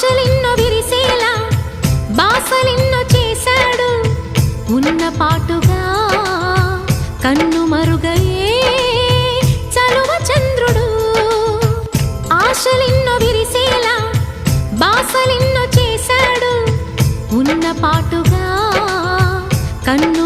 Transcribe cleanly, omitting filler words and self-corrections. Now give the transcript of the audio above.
ఆశలెన్నో విరిసేలా బాసలెన్నో చేశాడు ఉన్న పాటుగా కన్ను మరుగయే చలువ చంద్రుడు ఆశలెన్నో విరిసేలా బాసలెన్నో చేశాడు ఉన్న పాటుగా కన్ను